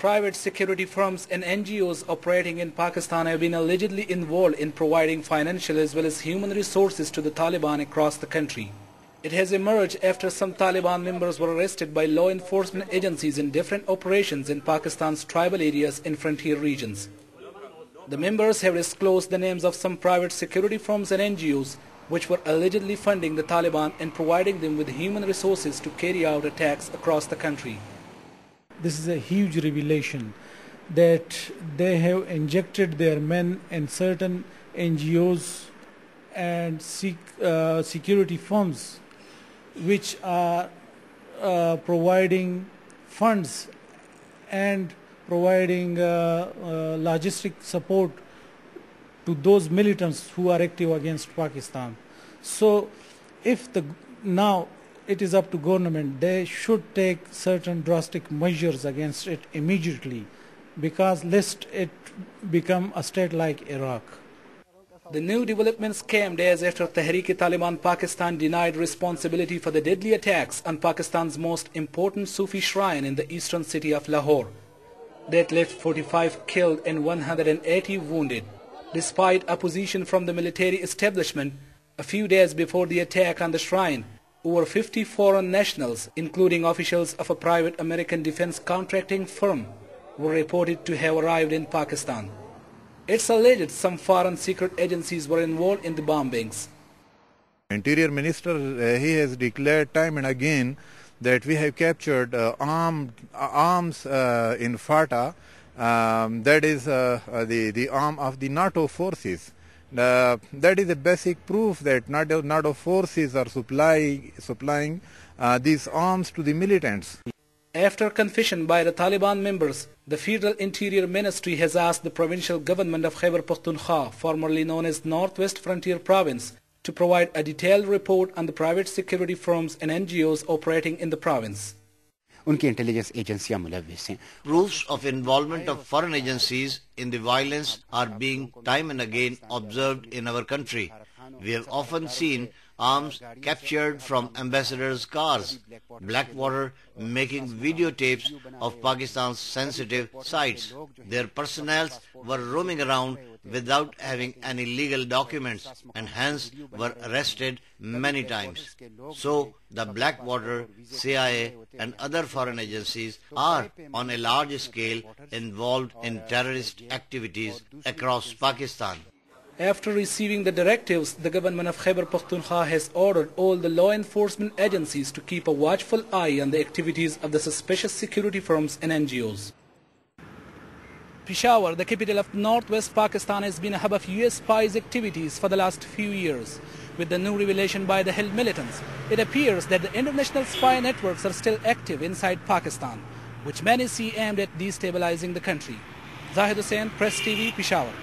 Private security firms and NGOs operating in Pakistan have been allegedly involved in providing financial as well as human resources to the Taliban across the country. It has emerged after some Taliban members were arrested by law enforcement agencies in different operations in Pakistan's tribal areas in frontier regions. The members have disclosed the names of some private security firms and NGOs which were allegedly funding the Taliban and providing them with human resources to carry out attacks across the country. This is a huge revelation that they have injected their men in certain NGOs and security firms which are providing funds and providing logistic support to those militants who are active against Pakistan. So now it is up to government. They should take certain drastic measures against it immediately, because lest it become a state like Iraq. The new developments came days after Tehreek-e-Taliban Pakistan denied responsibility for the deadly attacks on Pakistan's most important Sufi shrine in the eastern city of Lahore. That left 45 killed and 180 wounded. Despite opposition from the military establishment, a few days before the attack on the shrine, over 50 foreign nationals, including officials of a private American defense contracting firm, were reported to have arrived in Pakistan. It's alleged some foreign secret agencies were involved in the bombings. Interior Minister, he has declared time and again that we have captured arms in FATA, that is the arm of the NATO forces. That is a basic proof that NATO forces are supplying these arms to the militants. After confession by the Taliban members, the Federal Interior Ministry has asked the provincial government of Khyber Pakhtunkhwa, formerly known as Northwest Frontier Province, to provide a detailed report on the private security firms and NGOs operating in the province. Proofs of involvement of foreign agencies in the violence are being time and again observed in our country. We have often seen arms captured from ambassadors' cars, Blackwater making videotapes of Pakistan's sensitive sites. Their personnel were roaming around without having any legal documents and hence were arrested many times. So the Blackwater, CIA and other foreign agencies are on a large scale involved in terrorist activities across Pakistan. After receiving the directives, the government of Khyber Pakhtunkhwa has ordered all the law enforcement agencies to keep a watchful eye on the activities of the suspicious security firms and NGOs. Peshawar, the capital of northwest Pakistan, has been a hub of US spies activities for the last few years. With the new revelation by the held militants, it appears that the international spy networks are still active inside Pakistan, which many see aimed at destabilizing the country. Zahid Hussain, Press TV, Peshawar.